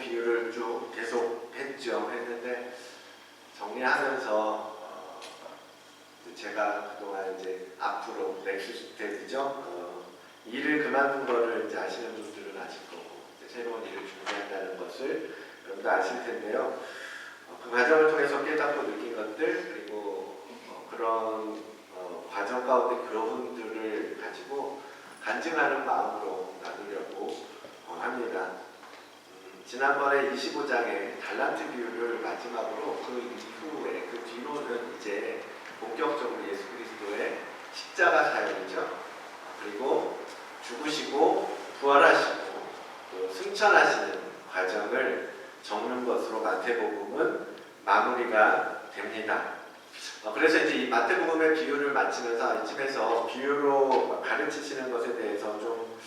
비유를 쭉 계속 했는데 정리하면서 제가 그동안 이제 앞으로 넥스트 스텝이죠. 일을 그만둔 거를 이제 아시는 분들은 아실 거고 새로운 일을 준비한다는 것을 여러분도 아실 텐데요. 그 과정을 통해서 깨닫고 느낀 것들 그리고 그런 과정 가운데 교훈들을 가지고 간증하는 마음으로 나누려고 합니다. 지난번에 25장의 달란트 비유를 마지막으로 그 이후에 그 뒤로는 이제 본격적으로 예수 그리스도의 십자가 사역이죠. 그리고 죽으시고 부활하시고 또 승천하시는 과정을 적는 것으로 마태복음은 마무리가 됩니다. 그래서 이제 이 마태복음의 비유를 마치면서 이쯤에서 비유로 가르치시는 것에 대해서 좀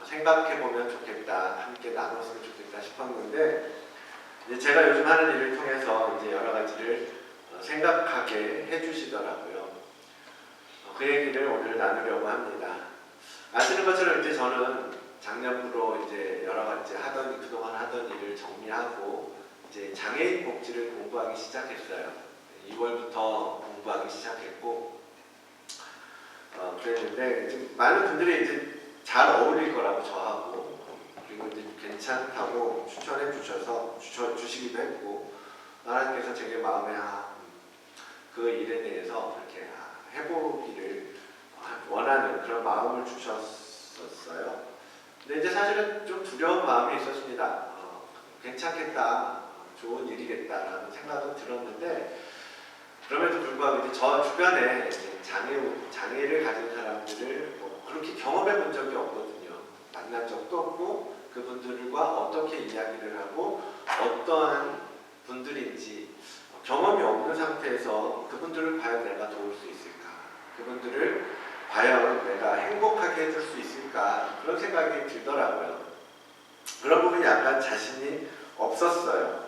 생각해보면 좋겠다, 함께 나눴으면 좋겠다 싶었는데 이제 제가 요즘 하는 일을 통해서 이제 여러 가지를 생각하게 해주시더라고요. 그 얘기를 오늘 나누려고 합니다. 아시는 것처럼 이제 저는 작년부로 이제 여러 가지 그동안 하던 일을 정리하고 이제 장애인 복지를 공부하기 시작했어요. 2월부터 공부하기 시작했고 그랬는데 이제 많은 분들이 이제 잘 어울릴 거라고 저하고 그리고 이제 괜찮다고 추천해 주셔서 주시기도 했고 하나님께서 제게 마음에 그 일에 대해서 이렇게 해보기를 원하는 그런 마음을 주셨었어요. 근데 이제 사실은 좀 두려운 마음이 있었습니다. 괜찮겠다, 좋은 일이겠다라는 생각은 들었는데 그럼에도 불구하고 이제 저 주변에 장애를 가진 사람들을 그렇게 경험해 본 적이 없거든요. 만난 적도 없고 그분들과 어떻게 이야기를 하고 어떠한 분들인지 경험이 없는 상태에서 그분들을 과연 내가 도울 수 있을까? 그분들을 과연 내가 행복하게 해줄 수 있을까? 그런 생각이 들더라고요. 그런 부분이 약간 자신이 없었어요.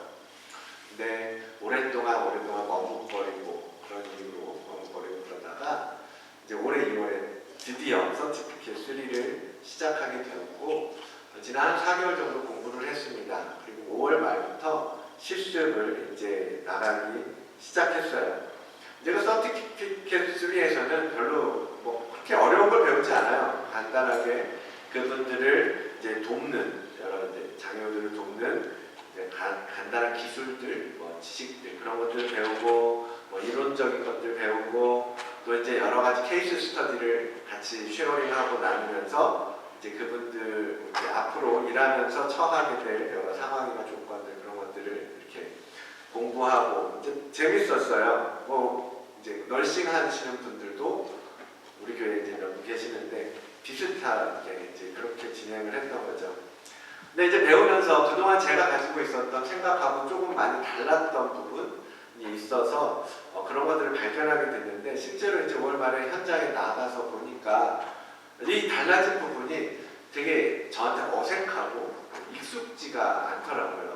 근데 오랫동안 머뭇거리고 그런 이유로 머뭇거리고 그러다가 이제 올해 2월에 드디어 서티피켓 3를 시작하게 되었고 지난 한 4개월 정도 공부를 했습니다. 그리고 5월 말부터 실습을 이제 나가기 시작했어요. 이제 그 서티피켓 3에서는 별로 그렇게 어려운 걸 배우지 않아요. 간단하게 그분들을 이제 돕는 여러 이제 장애우들을 돕는 이제 간단한 기술들, 지식들 그런 것들을 배우고 이론적인 것들 배우고 또 이제 여러 가지 케이스 스터디를 같이 쉐어링하고 나누면서 이제 그분들 이제 앞으로 일하면서 처하게 될 여러 상황이나 조건들 그런 것들을 이렇게 공부하고 이제 재밌었어요. 이제 널싱 하시는 분들도 우리 교회에 이제 몇 분 계시는데 비슷하게 이제 그렇게 진행을 했던 거죠. 근데 이제 배우면서 그동안 제가 가지고 있었던 생각하고 조금 많이 달랐던 부분이 있어서 그런 것들을 발견하게 됐는데 실제로 이제 5월 말에 현장에 나가서 보니까 이 달라진 부분이 되게 저한테 어색하고 익숙지가 않더라고요.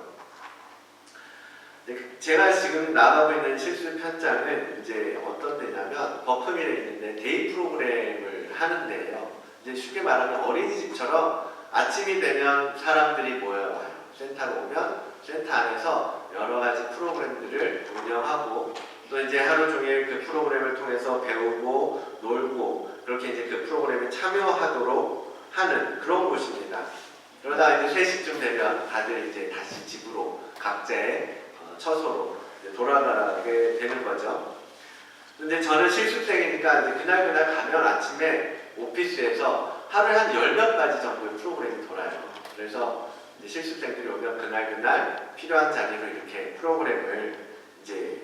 제가 지금 나가고 있는 실습 현장은 이제 어떤 데냐면 버크밀에 있는데 데이 프로그램을 하는데요. 이제 쉽게 말하면 어린이집처럼 아침이 되면 사람들이 모여와요. 센터로 오면 센터 안에서 여러 가지 프로그램들을 운영하고 또 이제 하루 종일 그 프로그램을 통해서 배우고 놀고 그렇게 이제 그 프로그램에 참여하도록 하는 그런 곳입니다. 그러다 이제 3시쯤 되면 다들 이제 다시 집으로 각자의 처소로 돌아가게 되는 거죠. 근데 저는 실습생이니까 이제 그날 가면 아침에 오피스에서 하루에 한 10몇 가지 정도의 프로그램이 돌아요. 그래서 이제 실습생들이 오면 그날 필요한 자리로 이렇게 프로그램을 이제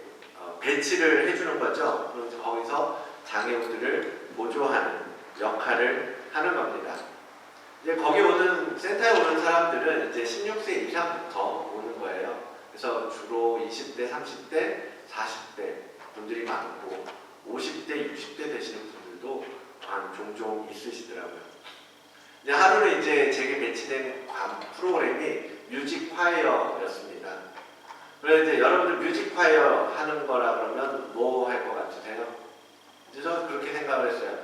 배치를 해주는 거죠. 그럼 이제 거기서 장애우들을 보조하는 역할을 하는 겁니다. 이제 거기 센터에 오는 사람들은 이제 16세 이상부터 오는 거예요. 그래서 주로 20대, 30대, 40대 분들이 많고 50대, 60대 되시는 분들도 종종 있으시더라고요. 이제 하루는 이제 제게 배치된 프로그램이 뮤직콰이어였습니다. 그래서 이제 여러분들 뮤직콰이어 하는 거라 그러면 뭐 할 것 같으세요? 그래서 그렇게 생각을 했어요.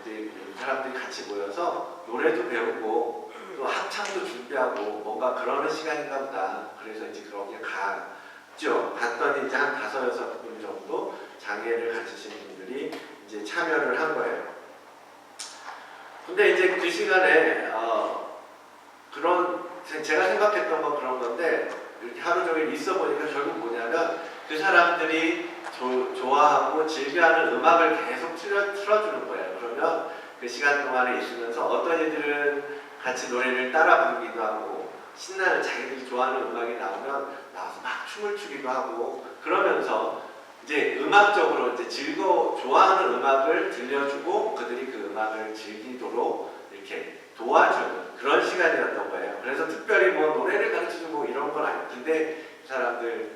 이제 사람들이 같이 모여서 노래도 배우고 또 또 합창도 준비하고 뭔가 그러는 시간인가 보다. 그래서 이제 거기에 갔죠. 갔더니 이제 한 5-6분 정도 장애를 가지신 분들이 이제 참여를 한 거예요. 근데 이제 그 시간에 그런 제가 생각했던 건 그런 건데 이렇게 하루 종일 있어 보니까 결국 뭐냐면 그 사람들이 좋아하고 즐겨하는 음악을 계속 틀어주는 거예요. 그러면 그 시간 동안에 있으면서 어떤 이들은 같이 노래를 따라 부르기도 하고 신나는 자기들이 좋아하는 음악이 나오면 나와서 막 춤을 추기도 하고 그러면서 이제 음악적으로 이제 좋아하는 음악을 들려주고 그들이 그 음악을 즐기도록 이렇게 도와주는 그런 시간이었던 거예요. 그래서 특별히 뭐 노래를 가르쳐주고 뭐 이런 건 아니에요. 근데 사람들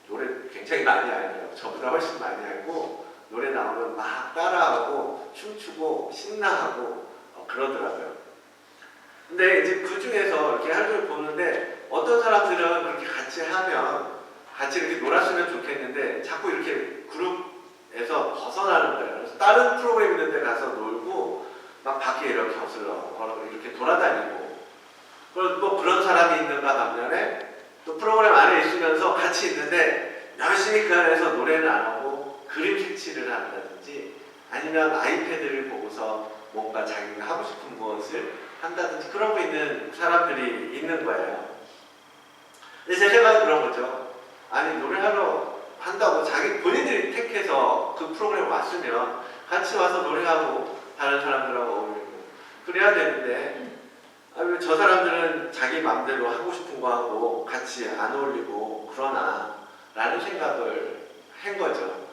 노래 굉장히 많이 알아요. 저보다 훨씬 많이 알고 노래 나오면 막 따라하고 춤추고 신나하고 그러더라고요. 근데 이제 그 중에서 이렇게 하루 종일 보는데 어떤 사람들은 그렇게 같이 하면 같이 이렇게 놀았으면 좋겠는데 자꾸 이렇게 그룹에서 벗어나는 거예요. 그래서 다른 프로그램 있는 데 가서 놀고 막 밖에 이렇게 어슬러 이렇게 돌아다니고 그리고 또 그런 사람이 있는가 반면에 또 프로그램 안에 있으면서 같이 있는데 열심히 그 안에서 노래는 안 하고 그림 색칠을 한다든지 아니면 아이패드를 보고서 뭔가 자기가 하고 싶은 무엇을 한다든지 그런 거 있는 사람들이 있는 거예요. 근데 제 생각은 그런 거죠. 아니 노래하러 한다고 자기 본인들이 택해서 그 프로그램 왔으면 같이 와서 노래하고 다른 사람들하고 어울리고 그래야 되는데 왜 저 사람들은 자기 마음대로 하고 싶은 거 하고 같이 안 어울리고 그러나 라는 생각을 한 거죠.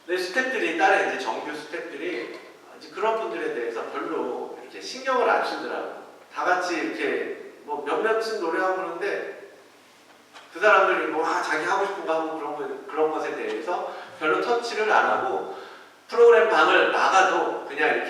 근데 스태프들이 다른 이제 정규 스태프들이 이제 그런 분들에 대해서 별로 이렇게 신경을 안 쓰더라고요. 다 같이 이렇게 뭐 몇몇은 노래하고 그러는데 그 사람들이 뭐 자기 하고 싶은 거 하고 그런 것에 대해서 별로 터치를 안 하고 프로그램 방을 나가도 그냥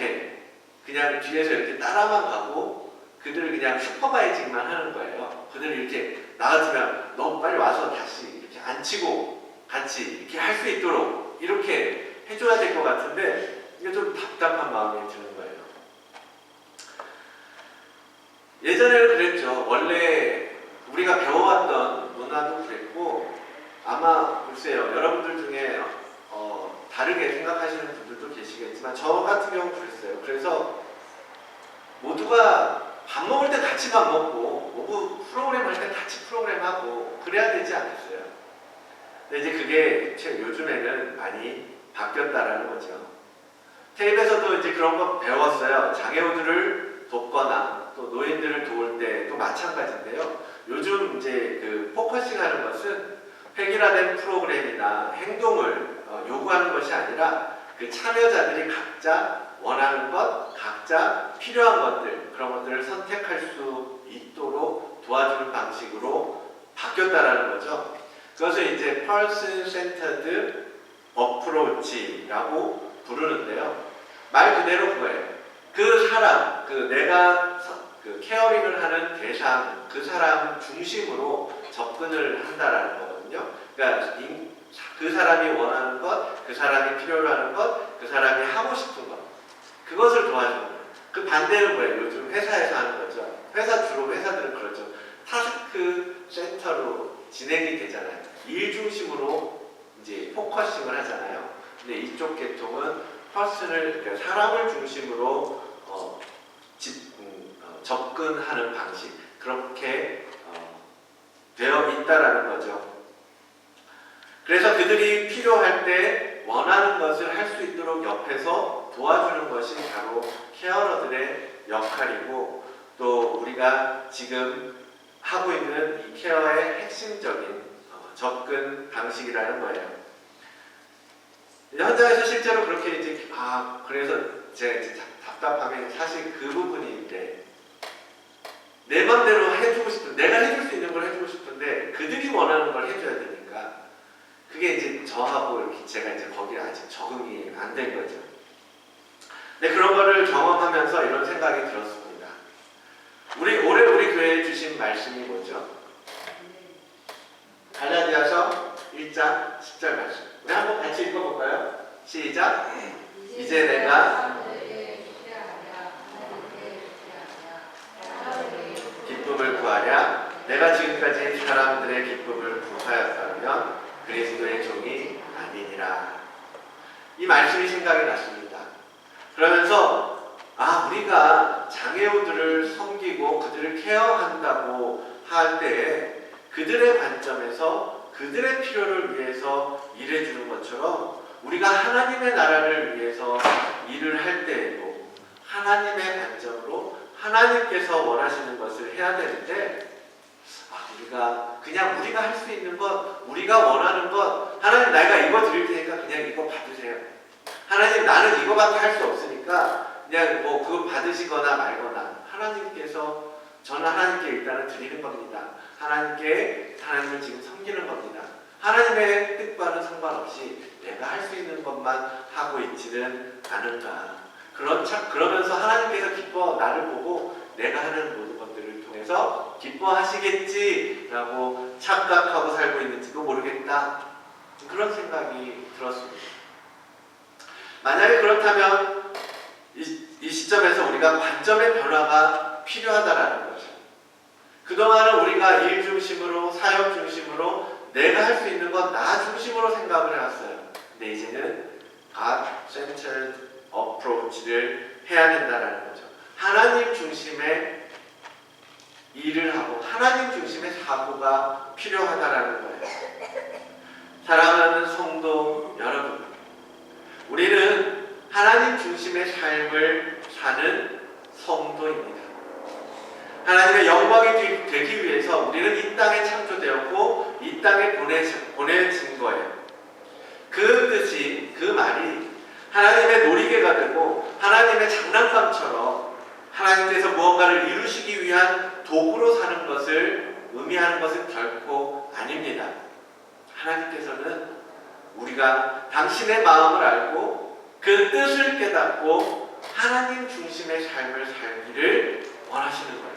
뒤에서 이렇게 따라만 가고 그들을 그냥 슈퍼바이징만 하는 거예요. 그들을 이렇게 나 같으면 너 빨리 와서 다시 이렇게 앉히고 같이 이렇게 할 수 있도록 이렇게 해줘야 될 것 같은데 이게 좀 답답한 마음이 드는 거예요. 예전에는 그랬죠. 원래 우리가 배워왔던 문화도 그랬고 아마 글쎄요 여러분들 중에 다르게 생각하시는 분들도 계시겠지만 저 같은 경우는 그랬어요. 그래서 모두가 밥 먹을 때 같이 밥 먹고 오후 프로그램 할 때 같이 프로그램 하고 그래야 되지 않겠어요? 근데 이제 그게 요즘에는 많이 바뀌었다라는 거죠. 테이프에서도 이제 그런 거 배웠어요. 장애우들을 돕거나 또 노인들을 도울 때도 마찬가지인데요. 요즘 이제 그 포커싱하는 것은 획일화된 프로그램이나 행동을 요구하는 것이 아니라 그 참여자들이 각자 원하는 것, 각자 필요한 것들 그런 것들을 선택할 수 있도록 도와주는 방식으로 바뀌었다라는 거죠. 그것을 이제 Person Centered Approach라고 부르는데요. 말 그대로 그거예요. 그 사람, 내가 케어링을 하는 대상, 그 사람 중심으로 접근을 한다라는 거거든요. 그러니까 그 사람이 원하는 것, 그 사람이 필요로 하는 것, 그 사람이 하고 싶은 것, 그것을 도와주는 거예요. 그 반대는 뭐예요? 요즘 회사에서 하는 거죠. 주로 회사들은 그렇죠. 타스크 센터로 진행이 되잖아요. 일 중심으로 이제 포커싱을 하잖아요. 근데 이쪽 계통은 그러니까 사람을 중심으로 접근하는 방식 그렇게 되어 있다라는 거죠. 그래서 그들이 필요할 때 원하는 것을 할 수 있도록 옆에서 도와주는 것이 바로 케어러들의 역할이고 또 우리가 지금 하고 있는 이 케어의 핵심적인 접근 방식이라는 거예요. 현장에서 실제로 그렇게 이제 그래서 제가 이제 답답함이 사실 그 부분인데 내 맘대로 해주고 싶은 내가 해줄 수 있는 걸 해주고 싶은데 그들이 원하는 걸 해줘야 되니까 그게 이제 저하고 이렇게 제가 이제 거기에 아직 적응이 안 된 거죠. 근데 그런 거를 경험하면서 이런 생각이 들었습니다. 올해 우리 교회에 주신 말씀이 뭐죠? 갈라디아서 1장 10절 말씀. 우리 한번 같이 읽어볼까요? 시작. 이제 내가 사람들의 기쁨을 구하였다면 그리스도의 종이 아니니라. 이 말씀이 생각이 났습니다. 그러면서 우리가 장애우들을 섬기고 그들을 케어한다고 할 때에 그들의 관점에서 그들의 필요를 위해서 일해주는 것처럼 우리가 하나님의 나라를 위해서 일을 할 때에도 하나님의 관점으로 하나님께서 원하시는 것을 해야 되는데 우리가 할 수 있는 것, 우리가 원하는 것, 하나님 내가 이거 드릴 테니까 그냥 이거 받으세요. 하나님 나는 이거밖에 할 수 없으니까 그냥 그거 받으시거나 말거나 저는 하나님께 일단은 드리는 겁니다. 하나님을 지금 섬기는 겁니다. 하나님의 뜻과는 상관없이 내가 할 수 있는 것만 하고 있지는 않은가. 그러면서 하나님께서 나를 보고 내가 하는 모든 것들을 통해서 기뻐하시겠지라고 착각하고 살고 있는지도 모르겠다. 그런 생각이 들었습니다. 만약에 그렇다면 이 시점에서 우리가 관점의 변화가 필요하다라는 거죠. 그동안은 우리가 일 중심으로, 사역 중심으로 내가 할 수 있는 건 나 중심으로 생각을 해왔어요. 근데 이제는 God-centered approach를 해야 된다는 거죠. 하나님 중심의 일을 하고 하나님 중심의 사고가 필요하다라는 거예요. 사랑하는 성도 여러분, 우리는 하나님 중심의 삶을 사는 성도입니다. 하나님의 영광이 되기 위해서 우리는 이 땅에 창조되었고 이 땅에 보내진 거예요. 그 뜻이, 그 말이 하나님의 놀이개가 되고 하나님의 장난감처럼 하나님께서 무언가를 이루시기 위한 도구로 사는 것을 의미하는 것은 결코 아닙니다. 하나님께서는 우리가 당신의 마음을 알고 그 뜻을 깨닫고 하나님 중심의 삶을 살기를 원하시는 거예요.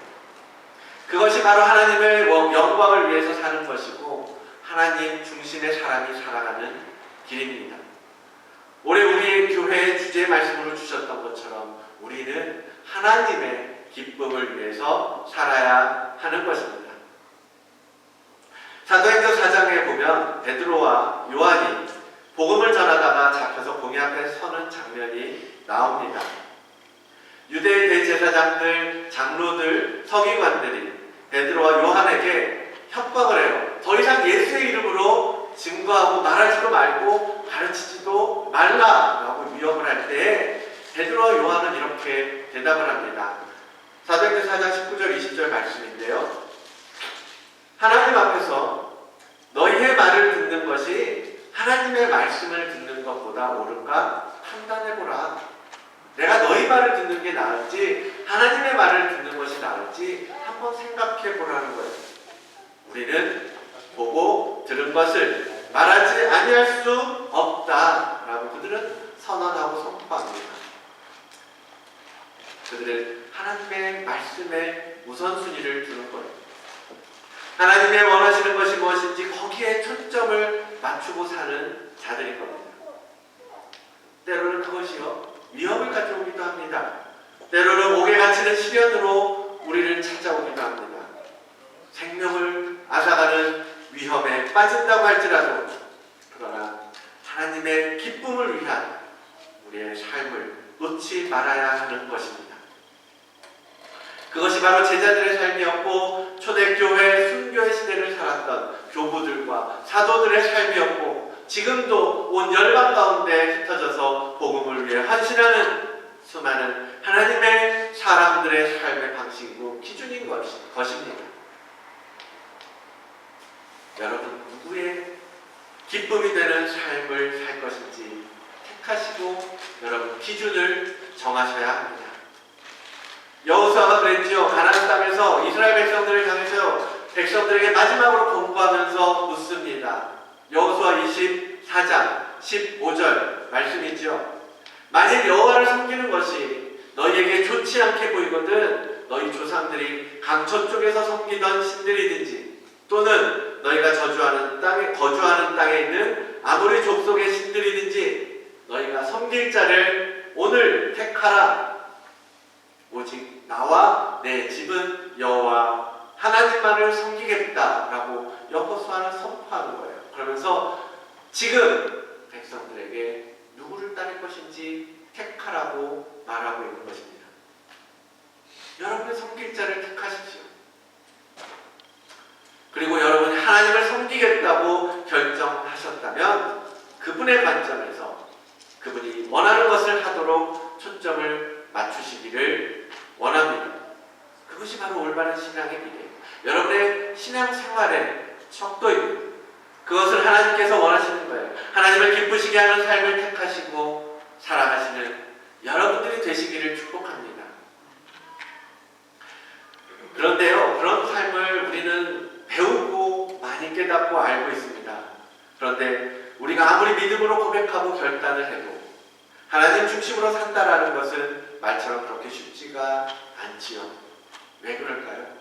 그것이 바로 하나님의 영광을 위해서 사는 것이고 하나님 중심의 사람이 살아가는 길입니다. 올해 우리 교회의 주제 말씀으로 주셨던 것처럼 우리는 하나님의 기쁨을 위해서 살아야 하는 것입니다. 사도행전 4장에 보면 베드로와 요한이 복음을 전하다가 잡혀서 공의 앞에 서는 장면이 나옵니다. 유대의 대제사장들, 장로들, 서기관들이 베드로와 요한에게 협박을 해요. 더 이상 예수의 이름으로 증거하고 말하지도 말고 가르치지도 말라라고 위협을 할 때에 베드로와 요한은 이렇게 대답을 합니다. 사도행전 4장 19절 20절 말씀인데요. 하나님 앞에서 너희의 말을 듣는 것이 하나님의 말씀을 듣는 것보다 옳은가 판단해보라. 내가 너희 말을 듣는 게 나을지 하나님의 말을 듣는 것이 나을지 한번 생각해보라는 거예요. 우리는 보고 들은 것을 말하지 아니할 수 없다라고 그들은 선언하고 선포합니다. 그들은 하나님의 말씀에 우선순위를 두는 거예요. 하나님의 원하시는 것이 무엇인지 거기에 초점을 맞추고 사는 자들인 겁니다. 때로는 그것이요 위험을 가져오기도 합니다. 때로는 옥에 갇히는 시련으로 우리를 찾아오기도 합니다. 생명을 앗아가는 위험에 빠진다고 할지라도 그러나 하나님의 기쁨을 위한 우리의 삶을 놓지 말아야 하는 것입니다. 그것이 바로 제자들의 삶이었고 초대교회 순교의 시대를 살았던 교부들과 사도들의 삶이었고 지금도 온 열방 가운데 흩어져서 복음을 위해 헌신하는 수많은 하나님의 사람들의 삶의 방식이고 기준인 것입니다. 여러분 누구의 기쁨이 되는 삶을 살 것인지 택하시고 여러분 기준을 정하셔야 합니다. 여호수아가 그랬지요. 가나안 땅에서 이스라엘 백성들을 향해서 백성들에게 마지막으로 공부하면서 묻습니다. 여호수아 24장 15절 말씀이지요. 만일 여호와를 섬기는 것이 너희에게 좋지 않게 보이거든 너희 조상들이 강초 쪽에서 섬기던 신들이든지 또는 너희가 거주하는 땅에 있는 아모리 족속의 신들이든지 너희가 섬길 자를 오늘 택하라. 오직 나와 내 집은 여호와 하나님만을 섬기겠다라고 여호수아는 선포하는 거예요. 그러면서 지금 백성들에게 누구를 따를 것인지 택하라고 말하고 있는 것입니다. 여러분의 섬길 자를 택하십시오. 그리고 여러분이 하나님을 섬기겠다고 결정하셨다면 그분의 관점에서 그분이 원하는 것을 하도록 초점을 맞추시기를 원합니다. 그것이 바로 올바른 신앙의 길이에요. 여러분의 신앙생활의 척도입니다. 그것을 하나님께서 원하시는 거예요. 하나님을 기쁘시게 하는 삶을 택하시고 살아가시는 여러분들이 되시기를 축복합니다. 그런데요, 그런 삶을 우리는 배우고 많이 깨닫고 알고 있습니다. 그런데 우리가 아무리 믿음으로 고백하고 결단을 해도 하나님 중심으로 산다라는 것은 말처럼 그렇게 쉽지가 않지요. 왜 그럴까요?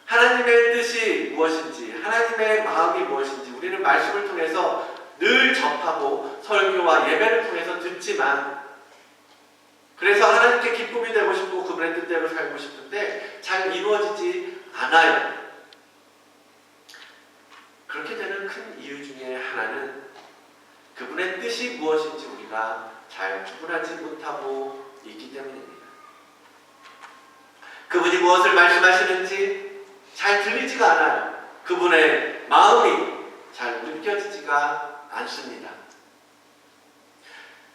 하나님의 뜻이 무엇인지, 하나님의 마음이 무엇인지 우리는 말씀을 통해서 늘 접하고 설교와 예배를 통해서 듣지만, 그래서 하나님께 기쁨이 되고 싶고 그분의 뜻대로 살고 싶은데 잘 이루어지지 않아요. 그렇게 되는 큰 이유 중에 하나는 그분의 뜻이 무엇인지 우리가 잘 구분하지 못하고 있기 때문입니다. 그분이 무엇을 말씀하시는지 잘 들리지가 않아요. 그분의 마음이 잘 느껴지지가 않습니다.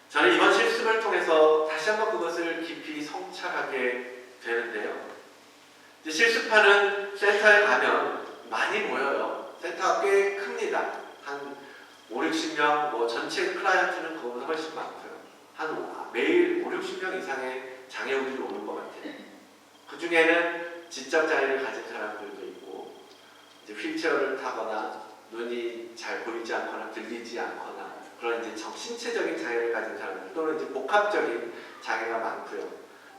저는 이번 실습을 통해서 다시 한번 그것을 깊이 성찰하게 되는데요. 실습하는 센터에 가면 많이 모여요. 센터가 꽤 큽니다. 한 5, 60명, 뭐 전체 클라이언트는 그거보다 훨씬 많고요. 한 매일 5, 60명 이상의 장애우들이 오는 것 같아요. 그 중에는 지적 장애를 가진 사람들도 있고, 이제 휠체어를 타거나 눈이 잘 보이지 않거나 들리지 않거나 그런 이제 신체적인 장애를 가진 사람들, 또는 이제 복합적인 장애가 많고요.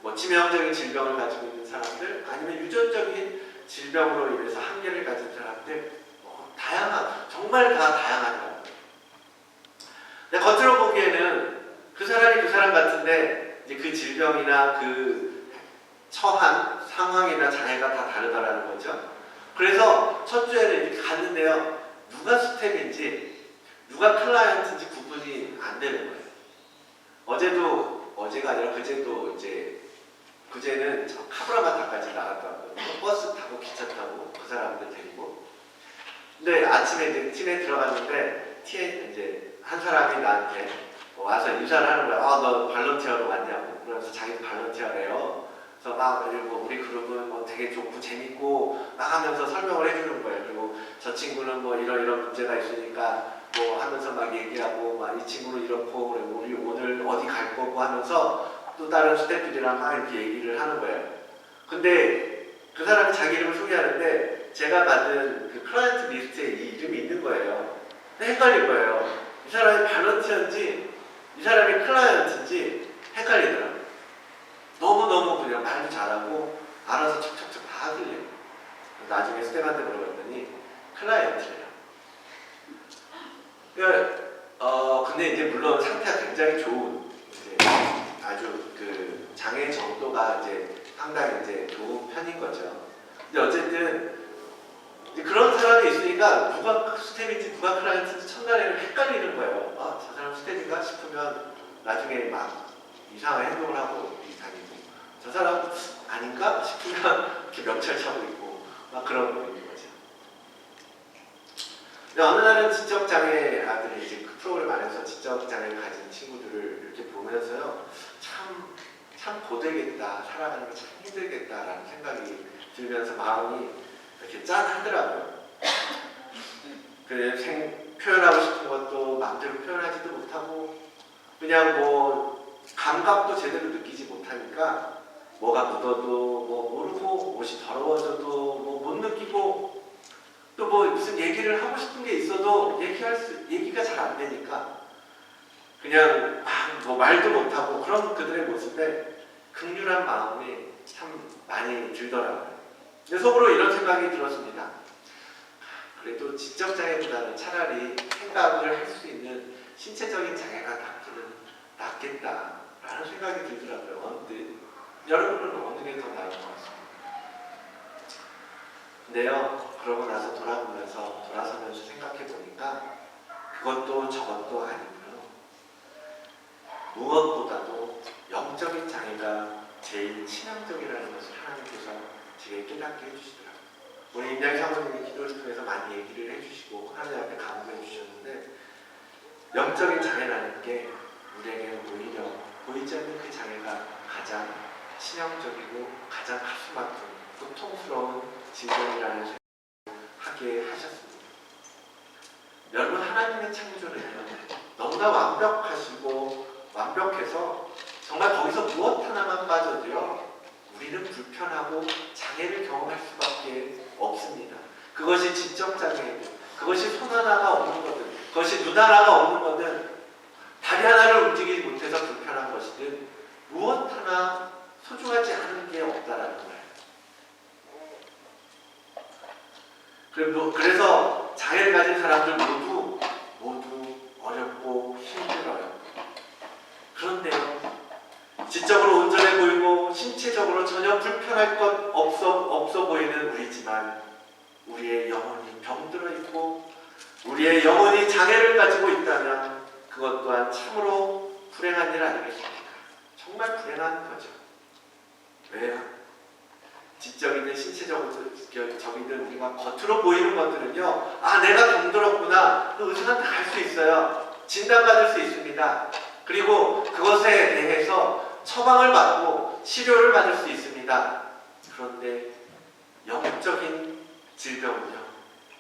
뭐 치명적인 질병을 가지고 있는 사람들, 아니면 유전적인 질병으로 인해서 한계를 가진 사람들, 다양한, 정말 다 다양하더라고요. 근데 겉으로 보기에는 그 사람이 그 사람 같은데 이제 그 질병이나 그 처한 상황이나 장애가 다 다르다라는 거죠. 그래서 첫 주에는 이렇게 갔는데요, 누가 스텝인지 누가 클라이언트인지 구분이 안 되는 거예요. 어제가 아니라 그제도 이제, 그제는 저 카브라마타까지 나갔다 왔거든요. 버스 타고 기차 타고 그 사람들 데리고. 근데 아침에 이제 팀에 들어갔는데 이제 한 사람이 나한테 와서 인사를 하는 거야. 너 발런티어로 왔냐고. 그러면서 자기도 발런티어래요. 그래서 막 우리 그룹은 뭐 되게 좋고 재밌고 막 하면서 설명을 해주는 거예요. 그리고 저 친구는 뭐 이런 문제가 있으니까 뭐 하면서 막 얘기하고, 막 이 친구는 이렇고, 그리고 우리 오늘 어디 갈 거고 하면서 또 다른 스태프들이랑 막 이렇게 얘기를 하는 거예요. 근데 그 사람이 자기 이름을 소개하는데 제가 받은 그 클라이언트 리스트에 이 이름이 있는 거예요. 헷갈린 거예요. 이 사람이 발런티어인지 이 사람이 클라이언트인지 헷갈리더라고요. 너무너무 그냥 말도 잘하고 알아서 척척척 다 하길래 나중에 스텝한테 물어봤더니 클라이언트래요. 근데 이제 물론 상태가 굉장히 좋은, 이제 아주 그 장애 정도가 이제 상당히 이제 좋은 편인 거죠. 근데 어쨌든 이제 그런 사람이 있으니까 누가 스텝인지 누가 클라이언트인지 첫날에는 헷갈리는 거예요. 저 사람 스텝인가 싶으면 나중에 막 이상한 행동을 하고 다니고, 저 사람 아닌가 싶으면 이렇게 명찰 차고 있고 막 그런 분인 거죠. 근데 어느 날은 지적장애 아들이 이제 그 프로그램 안에서 지적장애를 가진 친구들을 이렇게 보면서요, 참 고되겠다, 살아가는 게 참 힘들겠다라는 생각이 들면서 마음이 이렇게 짠하더라고요. 표현하고 싶은 것도 마음대로 표현하지도 못하고, 그냥 뭐 감각도 제대로 느끼지 못하니까 뭐가 묻어도 뭐 모르고, 옷이 더러워져도 뭐 못 느끼고, 또 뭐 무슨 얘기를 하고 싶은 게 있어도 얘기가 잘 안 되니까 그냥 뭐 말도 못하고, 그런 그들의 모습에 긍휼한 마음이 참 많이 들더라고요. 근데 속으로 이런 생각이 들었습니다. 그래도 지적장애보다는 차라리 생각을 할 수 있는 신체적인 장애가 낫겠다라는 생각이 들더라고요. 근데 여러분은 어느 게 더 나은 것 같습니다. 근데요, 그러고 나서 돌아서면서 생각해 보니까 그것도 저것도 아니고요. 무엇보다도 영적인 장애가 제일 치명적이라는 것을 하나님께서 제게 깨닫게 해주시더라고요. 우리 임양 사모님이 기도를 통해서 많이 얘기를 해주시고 하나님 앞에 강조해 주셨는데, 영적인 장애라는 게 우리에게 오히려 보이지 않는 그 장애가 가장 치명적이고 가장 가슴 아픈 고통스러운 질병이라는 생각을 하게 하셨습니다. 여러분, 하나님의 창조는요, 너무나 완벽하시고 완벽해서 정말 거기서 무엇 하나만 빠져도요, 우리는 불편하고 장애를 경험할 수밖에 없습니다. 그것이 지적 장애이든, 그것이 손 하나가 없는 거든, 그것이 눈 하나가 없는 거든, 다리 하나를 움직이지 못해서 불편한 것이든, 무엇 하나 소중하지 않은 게 없다라는 거예요. 그래서 장애를 가진 사람들 모두 어렵고 힘들어요. 그런데요, 지적으로 온전해 보이고 신체적으로 전혀 불편할 것 없어 보이는 우리지만, 우리의 영혼이 병들어 있고 우리의 영혼이 장애를 가지고 있다면 그것 또한 참으로 불행한 일 아니겠습니까? 정말 불행한 거죠. 왜요? 지적이든 신체적이든 우리가 겉으로 보이는 것들은요, 아, 내가 병들었구나, 또 의사한테 갈 수 있어요. 진단받을 수 있습니다. 그리고 그것에 대해서 처방을 받고 치료를 받을 수 있습니다. 그런데 영적인 질병은요,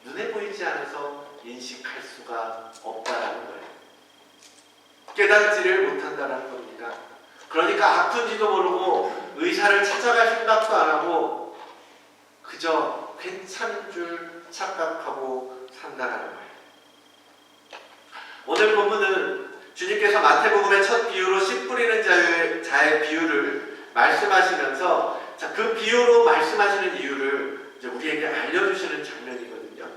눈에 보이지 않아서 인식할 수가 없다라는 거예요. 깨닫지를 못한다는 겁니다. 그러니까 아픈지도 모르고 의사를 찾아갈 생각도 안 하고 그저 괜찮은 줄 착각하고 산다는 거예요. 오늘 본문은 주님께서 마태복음의 첫 비유로 씨 뿌리는 자의 비유를 말씀하시면서, 그 비유로 말씀하시는 이유를 이제 우리에게 알려주시는 장면이거든요.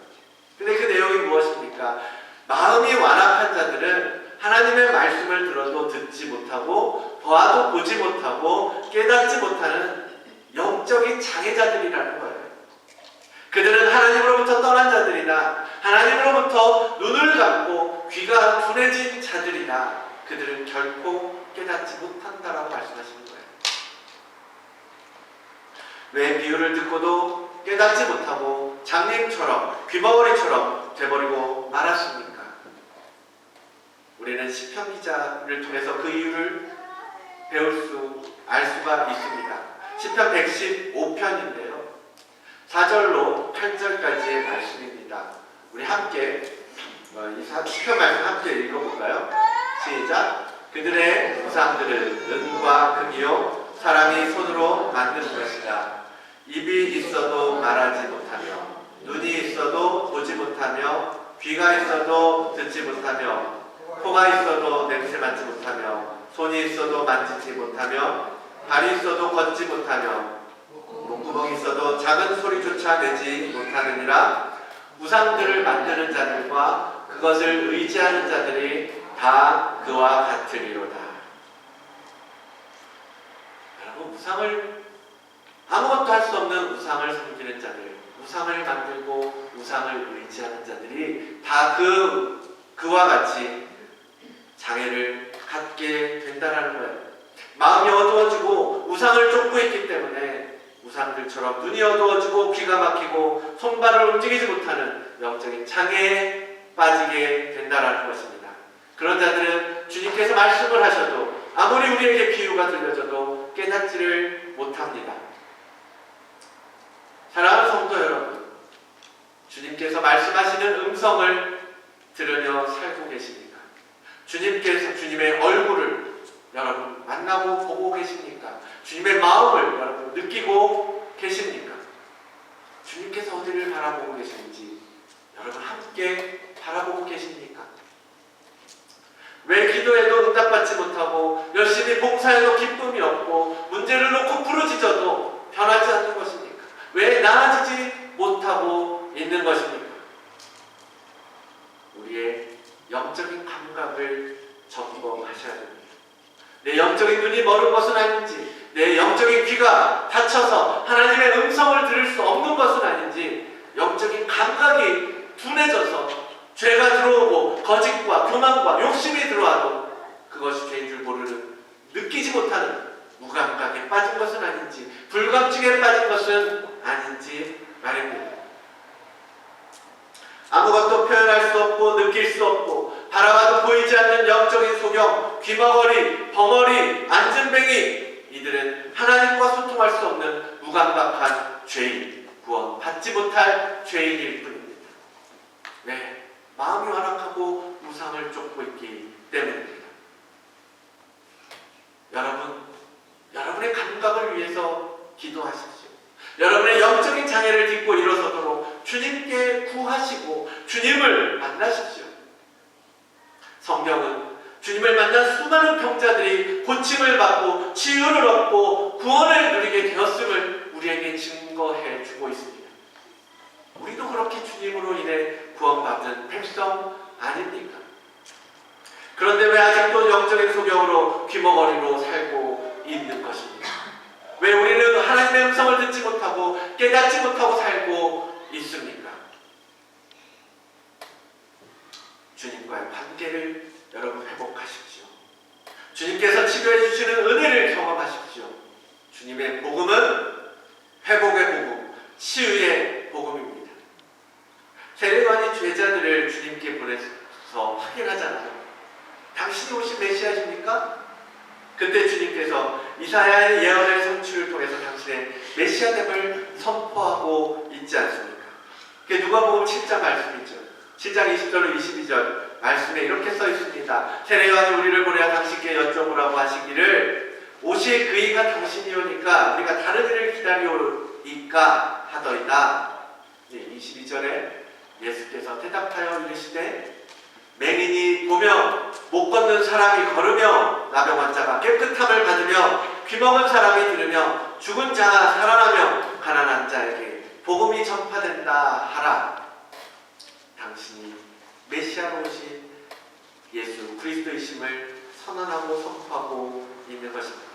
근데 그 내용이 무엇입니까? 마음이 완악한 자들은 하나님의 말씀을 들어도 듣지 못하고 보아도 보지 못하고 깨닫지 못하는 영적인 장애자들이라는 거예요. 그들은 하나님으로부터 떠난 자들이나 하나님으로부터 눈을 감고 귀가 둔해진 자들이나 그들은 결코 깨닫지 못한다라고 말씀하시는 거예요. 왜 비유를 듣고도 깨닫지 못하고 장님처럼 귀머거리처럼 돼버리고 말았습니까? 우리는 시편 기자를 통해서 그 이유를 알 수가 있습니다. 시편 115편인데요. 4절로 8절까지의 말씀입니다. 우리 함께 이 시편 말씀 함께 읽어볼까요? 시작! 그들의 우상들은 은과 금이요 사람이 손으로 만드는 것이다. 입이 있어도 말하지 못하며 눈이 있어도 보지 못하며 귀가 있어도 듣지 못하며 코가 있어도 냄새 맡지 못하며 손이 있어도 만지지 못하며 발이 있어도 걷지 못하며 목구멍이 있어도 작은 소리조차 내지 못하느니라. 우상들을 만드는 자들과 그것을 의지하는 자들이 다 그와 같으리로다. 여러분, 아무것도 할 수 없는 우상을 섬기는 자들, 우상을 만들고 우상을 의지하는 자들이 다 그와 같이 장애를 갖게 된다는 거예요. 마음이 어두워지고 우상을 쫓고 있기 때문에 우상들처럼 눈이 어두워지고 귀가 막히고 손발을 움직이지 못하는 영적인 장애에 빠지게 된다는 것입니다. 그런 자들은 주님께서 말씀을 하셔도 아무리 우리에게 비유가 들려져도 깨닫지를 못합니다. 사랑하는 성도 여러분, 주님께서 말씀하시는 음성을 들으며 살고 계십니까? 주님의 얼굴을 여러분 만나고 보고 계십니까? 주님의 마음을 여러분 느끼고 계십니까? 주님께서 어디를 바라보고 계시는지 여러분 함께 바라보고 계십니까? 왜 기도해도 응답받지 못하고 열심히 봉사해도 기쁨이 없고 문제를 놓고 부르짖어도 변하지 않는 것입니까? 왜 나아지지 못하고 있는 것입니까? 우리의 영적인 감각을 점검하셔야 됩니다. 내 영적인 눈이 멀은 것은 아닌지, 내 영적인 귀가 닫혀서 하나님의 음성을 들을 수 없는 것은 아닌지 영적인 감각이 둔해져서 죄가 들어오고 거짓과 교만과 욕심이 들어와도 그것이 죄인 줄 모르는, 느끼지 못하는 무감각에 빠진 것은 아닌지, 불감증에 빠진 것은 아닌지 말입니다. 아무것도 표현할 수 없고 느낄 수 없고 바라봐도 보이지 않는 영적인 소경, 귀머거리, 벙어리, 안진뱅이, 이들은 하나님과 소통할 수 없는 무감각한 죄인, 구원 받지 못할 죄인일 뿐입니다. 왜? 마음이 완악하고 우상을 쫓고 있기 때문입니다. 여러분의 감각을 위해서 기도하십시오. 여러분의 영적인 장애를 딛고 일어서도록 주님께 구하시고 주님을 만나십시오. 성경은 주님을 만난 수많은 병자들이 고침을 받고 치유를 얻고 구원을 누리게 되었음을 우리에게 증거해 주고 있습니다. 우리도 그렇게 주님으로 인해 구원받은 백성 아닙니까? 그런데 왜 아직도 영적인 소경으로 귀머거리로 살고 있는 것입니까? 왜 우리는 하나님의 음성을 듣지 못하고 깨닫지 못하고 살고 있습니까? 주님과의 관계를 여러분 회복하십시오. 주님께서 치료해 주시는 은혜를 경험하십시오. 주님의 복음은 회복의 복음, 치유의 복음입니다. 세례요한이 제자들을 주님께 보내서 확인하잖아요. 당신이 오신 메시아십니까? 그때 주님께서 이사야의 예언의 성취를 통해서 당신의 메시아됨을 선포하고 있지 않습니까? 그게 누가복음 7장 말씀이죠. 7장 20절로 22절 말씀에 이렇게 써 있습니다. 세례요한이 우리를 보내어 당신께 여쭤보라고 하시기를 오실 그이가 당신이오니까 우리가 다른 이를 기다리오니까 하더이다. 22절에 예수께서 대답하여 이르시되 맹인이 보며 못 걷는 사람이 걸으며 나병 환자가 깨끗함을 받으며 귀먹은 사람이 들으며 죽은 자가 살아나며 가난한 자에게 복음이 전파된다 하라. 당신이 메시아로 오신 예수 그리스도이심을 선언하고 선포하고 있는 것입니다.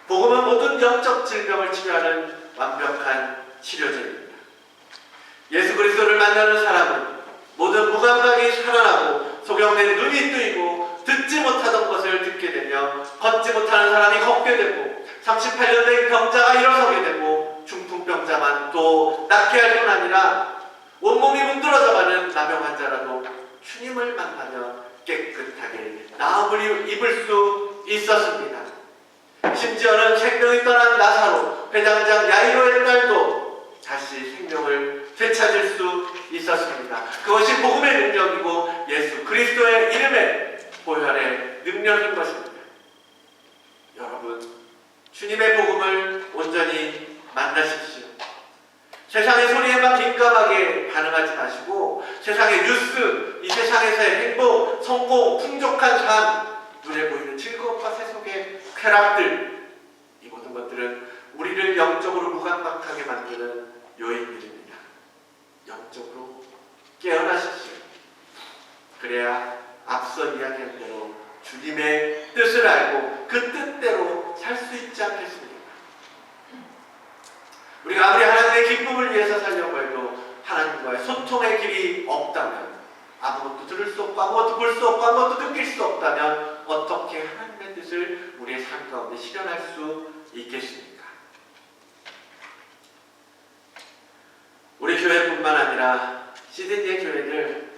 복음은 모든 영적 질병을 치료하는 완벽한 치료제입니다. 예수 그리스도를 만나는 사람은 모든 무감각이 살아나고 소경된 눈이 뜨이고 듣지 못하던 것을 듣게 되며 걷지 못하는 사람이 걷게 되고 38년 된 병자가 일어서게 되고 중풍병자만 또 낫게 할 뿐 아니라 온몸이 문드러져가는 나병 환자라도 주님을 만나며 깨끗하게 나음을 입을 수 있었습니다. 심지어는 생명이 떠난 나사로 회당장 야이로의 딸도 다시 생명을 되찾을 수 있었습니다. 그것이 복음의 능력이고 예수 그리스도의 이름의 보혈의 능력인 것입니다. 여러분, 주님의 복음을 온전히 만나십시오. 세상의 소리에만 민감하게 반응하지 마시고 세상의 뉴스, 이 세상에서의 행복, 성공, 풍족한 삶, 눈에 보이는 즐거움과 세속의 쾌락들, 이 모든 것들은 우리를 영적으로 무감각하게 만드는 요인들입니다. 영적으로 깨어나십시오. 그래야 앞서 이야기한 대로 주님의 뜻을 알고 그 뜻대로 살 수 있지 않겠습니까? 우리가 아무리 하나님의 기쁨을 위해서 살려고 해도 하나님과의 소통의 길이 없다면, 아무것도 들을 수 없고 아무것도 볼 수 없고 아무것도 느낄 수 없다면 어떻게 하나님의 뜻을 우리의 삶 가운데 실현할 수 있겠습니까? 우리 교회뿐만 아니라 시드니의 교회들,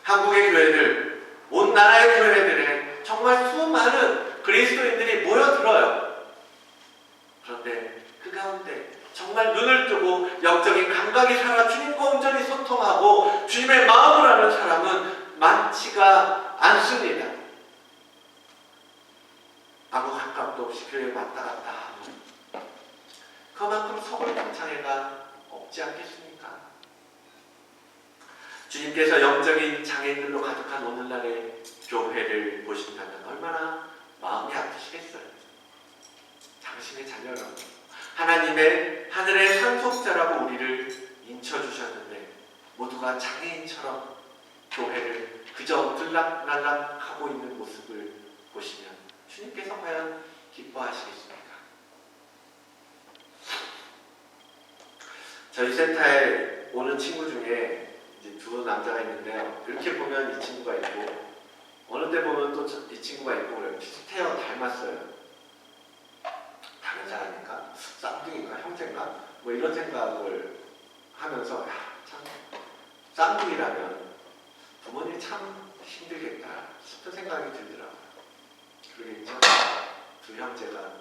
한국의 교회들, 온 나라의 교회들에 정말 수많은 그리스도인들이 모여들어요. 그런데 그 가운데 정말 눈을 뜨고 영적인 감각이 살아 주님과 온전히 소통하고 주님의 마음을 아는 사람은 많지가 않습니다. 아무 감각도 없이 교회에 왔다 갔다 하고 그만큼 서글픈 장애가 없지 않겠습니까? 주님께서 영적인 장애인들로 가득한 오늘날의 교회를 보신다면 얼마나 마음이 아프시겠어요? 당신의 자녀라고 하나님의 하늘의 상속자라고 우리를 인쳐주셨는데 모두가 장애인처럼 교회를 그저 들락날락하고 있는 모습을 보시면 주님께서 과연 기뻐하시겠습니까? 저희 센터에 교회 오는 친구 중에 이제 두 남자가 있는데요. 이렇게 보면 이 친구가 있고 어느 때 보면 또 이 친구가 있고 그래요. 비슷해요. 닮았어요. 다른 사람인가? 쌍둥이인가? 형제인가? 뭐 이런 생각을 하면서 참 쌍둥이라면 부모님이 참 힘들겠다 싶은 생각이 들더라고요. 그러겠죠? 두 형제가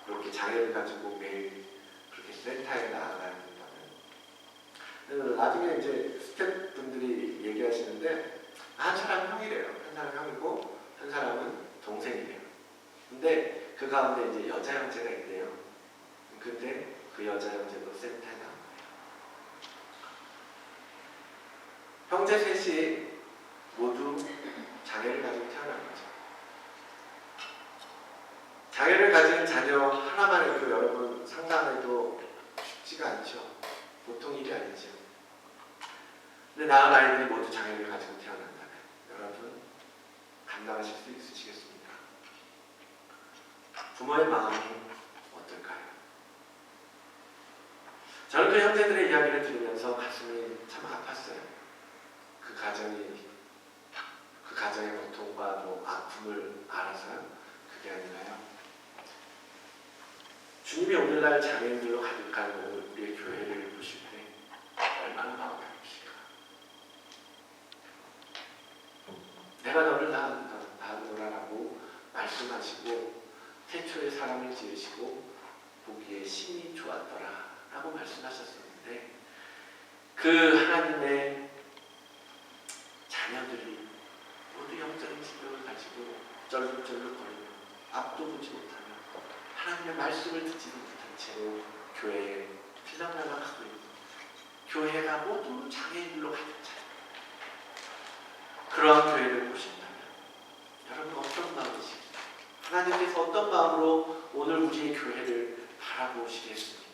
그렇게 장애를 가지고 매일 그렇게 센터에 나아가야 된다면 나중에 이제 스태프분들이 얘기하시는데 한 사람은 형이래요. 한 사람은 형이고 한 사람은 동생이래요. 근데 그 가운데 이제 여자 형제가 있대요. 근데 그 여자 형제도 센터에 나온 거예요. 형제 셋이 모두 장애를 가지고 태어난 거죠. 장애를 가진 자녀 하나만 해도 여러분 상상해도 쉽지가 않죠. 보통 일이 아니죠. 근데 낳은 아이들이 모두 장애를 가지고 태어난다면 여러분 감당하실 수 있으시겠습니까? 부모의 마음이 어떨까요? 저는 그 형제들의 이야기를 들으면서 가슴이 참 아팠어요. 그 가정의 고통과 뭐 아픔을 알아서요? 그게 아니라요. 주님이 오늘날 장애인들로 가득한 우리의 교회를 보실 때 얼마나 마음이 아프실까? 내가 너를 낳았노라라고 말씀하시고 태초에 사람을 지으시고 보기에 심히 좋았더라 라고 말씀하셨었는데 그 하나님의 자녀들이 모두 영적인 질병을 가지고 쩔룩쩔룩거리며 앞도 보지 못하며 하나님의 말씀을 듣지도 못한 채로 교회에 들락날락하고 있는 교회가 모두 장애인들로 가득 차요. 그러한 교회를 보신다면 여러분 어떤 마음이십니까? 하나님께서 어떤 마음으로 오늘 우리의 교회를 바라보시겠습니까?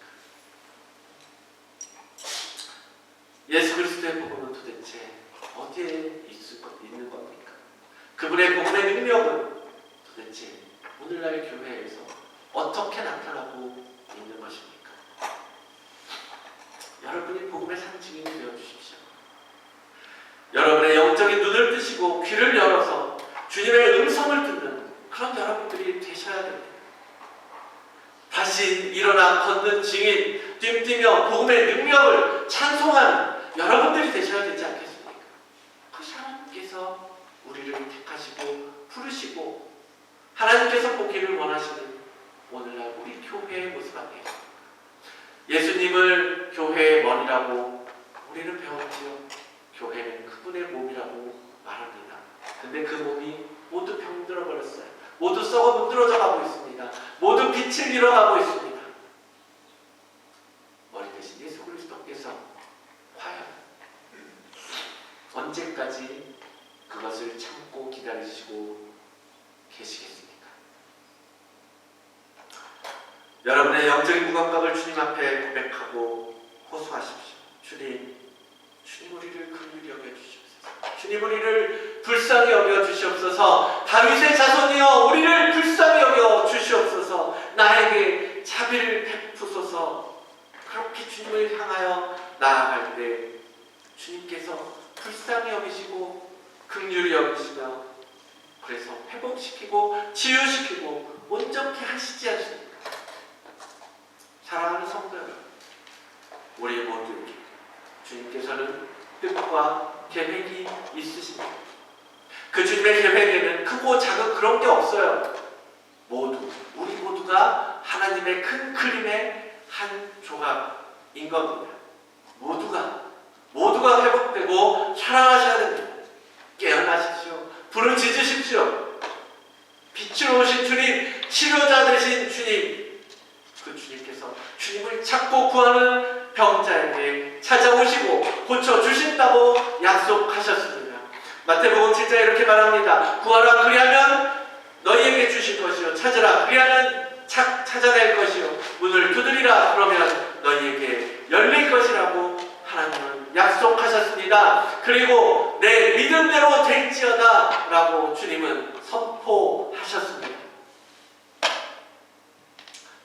예수 그리스도의 복음은 도대체 어디에 있는 겁니까? 그분의 복음의 능력은 도대체 오늘날 교회에서 어떻게 나타나고 있는 것입니까? 여러분이 복음의 상징이 되어주십시오. 여러분의 영적인 눈을 뜨시고 귀를 열어서 주님의 음성을 듣는 그런 여러분들이 되셔야 됩니다. 다시 일어나 걷는 증인, 뛰며 복음의 능력을 찬송하는 여러분들이 되셔야 되지 않겠습니까? 그것이 하나님께서 우리를 택하시고 부르시고 하나님께서 보기를 원하시는 오늘날 우리 교회의 모습 아니겠습니까? 예수님을 교회의 머리라고 우리는 배웠지요. 교회는 그분의 몸이라고 말합니다. 근데 그 몸이 모두 병들어 버렸어요. 모두 썩어 문드러져 가고 있습니다. 모두 빛을 잃어가고 있습니다. 머리 대신 예수 그리스도께서 과연 언제까지 그것을 참고 기다리시고 계시겠습니까? 여러분의 영적인 무감각을 주님 앞에 고백하고 호소하십시오. 주님 우리를 긍휼히 여겨주시옵소서. 주님 우리를 불쌍히 여겨주시옵소서. 다윗의 자손이여 우리를 불쌍히 여겨주시옵소서. 나에게 자비를 베푸소서. 그렇게 주님을 향하여 나아갈 때 주님께서 불쌍히 여기시고 긍휼히 여기시며 그래서 회복시키고 치유시키고 온전케 하시지 않습니까? 사랑하는 성도 여러분, 우리 모두에게 주님께서는 뜻과 계획이 있으십니다. 그 주님의 계획에는 크고 작은 그런 게 없어요. 우리 모두가 하나님의 큰 그림의 한 조각인 겁니다. 모두가 회복되고 사랑하셔야 됩니다. 깨어나십시오. 부르짖으십시오. 빛으로 오신 주님, 치료자 되신 주님, 그 주님께서 주님을 찾고 구하는 병자에게 찾아오시고 고쳐주신다고 약속하셨습니다. 마태복음 7장에 이렇게 말합니다. 구하라 그리하면 너희에게 주실 것이요 찾으라 그리하면 찾아낼 것이요 문을 두드리라 그러면 너희에게 열릴 것이라고 하나님은 약속하셨습니다. 그리고 내 믿음대로 될지어다 라고 주님은 선포하셨습니다.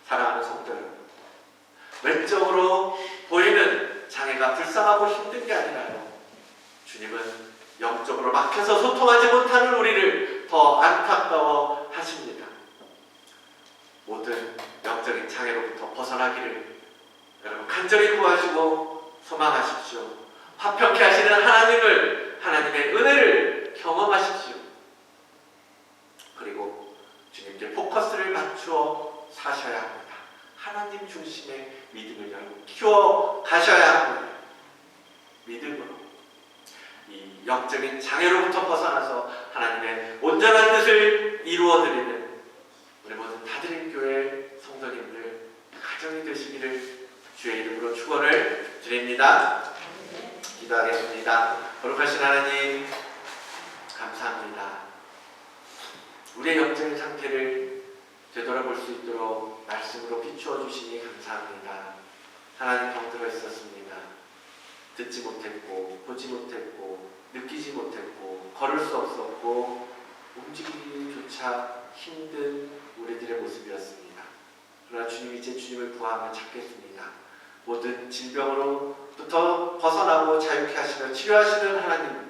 사랑하는 성도 여러분, 외적으로 보이는 장애 장애가 불쌍하고 힘든 게 아니라요. 주님은 영적으로 막혀서 소통하지 못하는 우리를 더 안타까워 하십니다. 모든 영적인 장애로부터 벗어나기를 여러분 간절히 구하시고 소망하십시오. 화평케 하시는 하나님을, 하나님의 은혜를 경험하십시오. 그리고 주님께 포커스를 맞추어 사셔야 합니다. 하나님 중심의 믿음을 여러분 키워 가셔야 합니다. 믿음으로 이 영적인 장애로부터 벗어나서 하나님의 온전한 뜻을 이루어드리는 우리 모든 다드림교회 성도님들 가정이 되시기를 주의 이름으로 축원을 드립니다. 기도하겠습니다. 거룩하신 하나님 감사합니다. 우리의 영적인 상태를 되돌아볼 수 있도록 말씀으로 비추어 주시니 감사합니다. 하나님 병들어 있었습니다. 듣지 못했고 보지 못했고 느끼지 못했고 걸을 수 없었고 움직이기조차 힘든 우리들의 모습이었습니다. 그러나 주님 이제 주님을 구하며 찾겠습니다. 모든 질병으로부터 벗어나고 자유케 하시며 치료하시는 하나님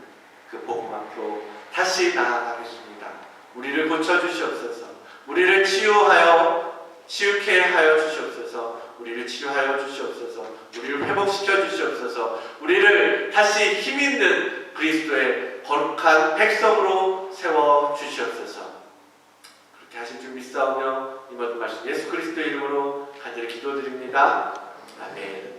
그 복음 앞으로 다시 나아가겠습니다. 우리를 고쳐주시옵소서. 우리를 치유케 하여 주시옵소서. 우리를 치료하여 주시옵소서. 우리를 회복시켜 주시옵소서. 우리를 다시 힘있는 그리스도의 거룩한 백성으로 세워 주시옵소서. 그렇게 하신 줄 믿사오며 이 모든 말씀 예수 그리스도의 이름으로 간절히 기도드립니다. 아멘.